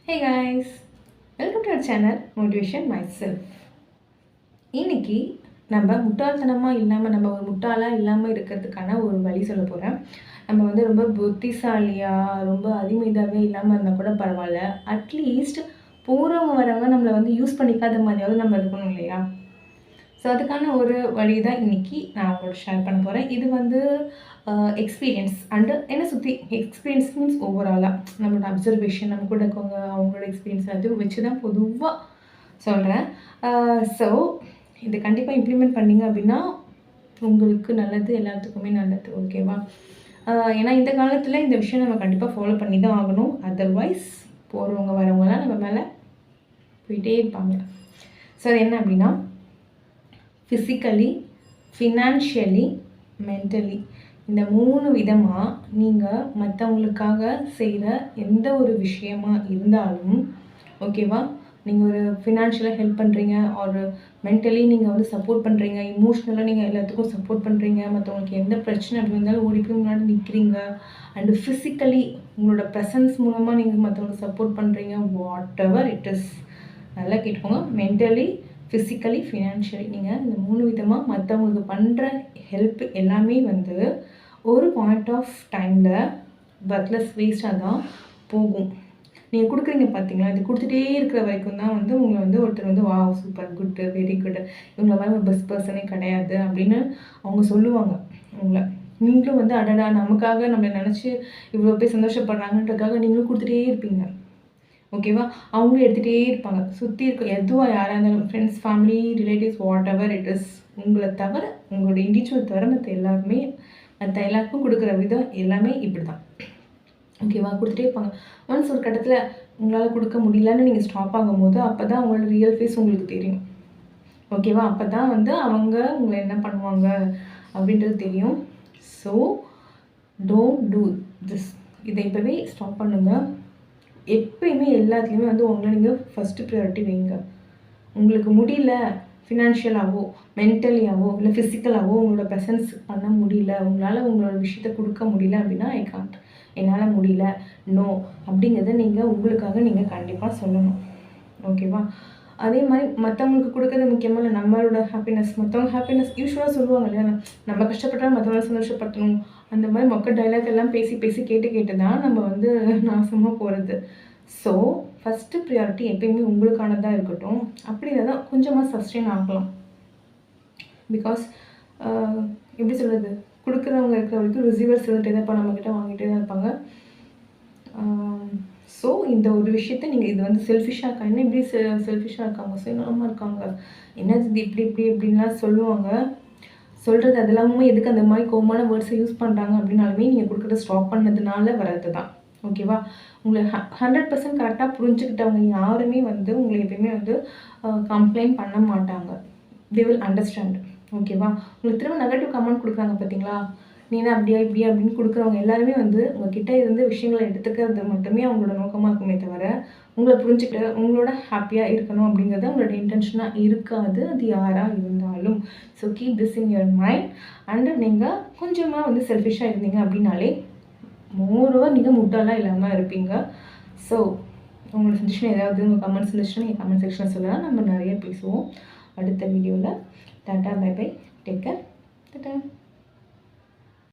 Hey guys, welcome to our channel Motivation Myself. இன்னைக்கு நம்ம முட்டாள்தனமாக இல்லாமல் நம்ம ஒரு முட்டாளாக இல்லாமல் இருக்கிறதுக்கான ஒரு வழி சொல்ல போகிறேன். நம்ம வந்து ரொம்ப புத்திசாலியாக ரொம்ப அதிமீதாவே இல்லாமல் இருந்தால் கூட பரவாயில்ல. அட்லீஸ்ட் போகிறவங்க வரவங்க நம்மளை வந்து யூஸ் பண்ணிக்காத மாதிரியாவது நம்ம இருக்கணும் இல்லையா? ஸோ அதுக்கான ஒரு வழி தான் இன்றைக்கி நான் உங்களோட ஷேர் பண்ண போகிறேன். இது வந்து எக்ஸ்பீரியன்ஸ் அண்டு என்னை சுற்றி எக்ஸ்பீரியன்ஸ் மீன்ஸ் ஓவராலாக நம்மளோட அப்சர்வேஷன் நம்ம கூட இருக்கவங்க அவங்களோட எக்ஸ்பீரியன்ஸ் எல்லாத்தையும் வச்சு தான் பொதுவாக சொல்கிறேன். ஸோ இது கண்டிப்பாக இம்ப்ளிமெண்ட் பண்ணிங்க அப்படின்னா உங்களுக்கு நல்லது, எல்லாத்துக்குமே நல்லது. ஓகேவா? ஏன்னா இந்த காலத்தில் இந்த விஷயம் நம்ம கண்டிப்பாக ஃபாலோ பண்ணி தான் ஆகணும். அதர்வைஸ் போகிறவங்க வரவங்கலாம் நம்ம மேலே போயிட்டே இருப்பாங்க. ஸோ அது என்ன அப்படின்னா ஃபிசிக்கலி, ஃபினான்ஷியலி, மென்டலி இந்த 3 விதமாக நீங்கள் மற்றவங்களுக்காக செய்கிற எந்த ஒரு விஷயமா இருந்தாலும் ஓகேவா, நீங்கள் ஒரு ஃபினான்ஷியலாக ஹெல்ப் பண்ணுறீங்க, ஒரு மென்டலி நீங்கள் வந்து சப்போர்ட் பண்ணுறீங்க, இமோஷ்னலாக நீங்கள் எல்லாத்துக்கும் சப்போர்ட் பண்ணுறீங்க, மற்றவங்களுக்கு எந்த பிரச்சனை அப்படி இருந்தாலும் ஓடி போய் முன்னாடி நிற்கிறீங்க, அண்டு ஃபிசிக்கலி உங்களோட ப்ரெசன்ஸ் மூலமாக நீங்கள் மற்றவங்களுக்கு சப்போர்ட் பண்ணுறீங்க. வாட் எவர் இட் இஸ், நல்லா கேட்டுக்கோங்க. மென்டலி, ஃபிசிக்கலி, ஃபினான்ஷியலி நீங்கள் இந்த 3 விதமாக மற்றவங்களுக்கு பண்ணுற ஹெல்ப் எல்லாமே வந்து ஒரு பாயிண்ட் ஆஃப் டைமில் ஒர்க்லெஸ் வேஸ்ட்டாக தான் போகும். நீங்கள் கொடுக்குறீங்க பார்த்தீங்களா, இது கொடுத்துட்டே இருக்கிற வரைக்கும் தான் வந்து உங்களை வந்து ஒருத்தர் வந்து வா சூப்பர் குட்டு வெரி குட் இவங்கள மாதிரி ஒரு பெஸ்ட் பர்சனே கிடையாது அப்படின்னு அவங்க சொல்லுவாங்க உங்களை. நீங்களும் வந்து அடடா நமக்காக நம்மளை நினச்சி இவ்வளோ பேர் சந்தோஷப்படுறாங்கன்றதுக்காக நீங்களும் கொடுத்துட்டே இருப்பீங்க. ஓகேவா? அவங்களும் எடுத்துகிட்டே இருப்பாங்க. சுற்றி இருக்க எதுவாக யாராக இருந்தாலும் friends, family, relatives, what ever it is, உங்களை தவிர உங்களோட இண்டிவிஜுவல் தவிர மற்ற எல்லாருக்கும் கொடுக்குற விதம் எல்லாமே இப்படி தான். ஓகேவா? கொடுத்துட்டே இருப்பாங்க. ஒன்ஸ் ஒரு கட்டத்தில் உங்களால் கொடுக்க முடியலன்னு நீங்கள் ஸ்டாப் ஆகும்போது அப்போ தான் அவங்களோட ரியல் ஃபேஸ் உங்களுக்கு தெரியும். ஓகேவா? அப்போ தான் வந்து அவங்க உங்களை என்ன பண்ணுவாங்க அப்படின்றது தெரியும். So don't do this. இதை இப்போவே ஸ்டாப் பண்ணுங்கள். எப்பயுமே எல்லாத்துலேயுமே வந்து உங்களை நீங்கள் ஃபஸ்ட்டு ப்ரையாரிட்டி வைங்க. உங்களுக்கு முடியல, ஃபினான்ஷியலாகவோ மென்டலியாகவோ இல்லை ஃபிசிக்கலாகவோ உங்களோட ப்ரெசன்ஸ் பண்ண முடியல, உங்களால் உங்களோட விஷயத்தை கொடுக்க முடியல அப்படின்னா ஐ காண்ட், என்னால் முடியல, நோ அப்படிங்கிறத நீங்கள் உங்களுக்காக நீங்கள் கண்டிப்பாக சொல்லணும். ஓகேவா? அதே மாதிரி மற்றவங்களுக்கு கொடுக்கறது முக்கியமாக இல்லை, நம்மளோட ஹாப்பினஸ். மற்றவங்க ஹாப்பினஸ் யூஸ்வலாக சொல்லுவாங்க இல்லையா, நம்ம கஷ்டப்பட்டால் மற்றவங்க சந்தோஷப்படுத்தணும், அந்த மாதிரி மக்கள் டைலாக் எல்லாம் பேசி கேட்டு தான் நம்ம வந்து நாசமாக போகிறது. ஸோ ஃபஸ்ட்டு ப்ரியாரிட்டி எப்பயுமே உங்களுக்கானதாக இருக்கட்டும். அப்படி தான் கொஞ்சமாக சஸ்டெயின் ஆகலாம். பிகாஸ் எப்படி சொல்கிறது, கொடுக்குறவங்க இருக்கிற வரைக்கும் ரிசீவர்ஸ் இருந்துகிட்டே தான் இருப்பாங்க, நம்மக்கிட்ட வாங்கிட்டே தான் இருப்பாங்க. ஸோ இந்த ஒரு விஷயத்த நீங்கள் இது வந்து செல்ஃபிஷாக இருக்காங்க, என்ன இப்படி செல்ஃபிஷாக இருக்காங்க, சுயநலமாக இருக்காங்க, என்ன இது இப்படி அப்படின்லாம் சொல்லுவாங்க. சொல்கிறது அது இல்லாமல் எதுக்கு அந்த மாதிரி கோவமான வேர்ட்ஸை யூஸ் பண்ணுறாங்க அப்படின்னாலுமே நீங்கள் கொடுக்குறத ஸ்டாப் பண்ணதுனால வர்றது தான். ஓகேவா? உங்களை 100% கரெக்டாக புரிஞ்சுக்கிட்டவங்க யாருமே வந்து உங்களை எப்பயுமே வந்து கம்ப்ளைண்ட் பண்ண மாட்டாங்க. They will understand. ஓகேவா? உங்களுக்கு திரும்ப நெகட்டிவ் கமெண்ட் கொடுக்குறாங்க பார்த்தீங்களா, நீ என்ன அப்படியா இப்படியா அப்படின்னு கொடுக்குறவங்க எல்லாருமே வந்து உங்ககிட்ட இருந்து விஷயங்களை எடுத்துக்கிறது மட்டுமே அவங்களோட நோக்கமாக இருக்குமே தவிர உங்களை புரிஞ்சுக்கிட்டு உங்களோட ஹாப்பியாக இருக்கணும் அப்படிங்கிறது உங்களோட இன்டென்ஷனாக இருக்காது, அது யாராக இருந்தாலும். So keep this in your mind. And நீங்கள் கொஞ்சமாக வந்து செல்ஃபிஷாக இருந்தீங்க அப்படின்னாலே மோரோவர் நீங்கள் முட்டாளாக இல்லாமல் இருப்பீங்க. ஸோ உங்களோட சஜஷன் ஏதாவது உங்கள் கமெண்ட்ஸ் இருந்துச்சுன்னா நீங்கள் கமெண்ட் செக்ஷனில் சொல்லலாம், நம்ம நிறைய பேசுவோம் அடுத்த வீடியோவில். டாட்டா, bye bye, take care, tata.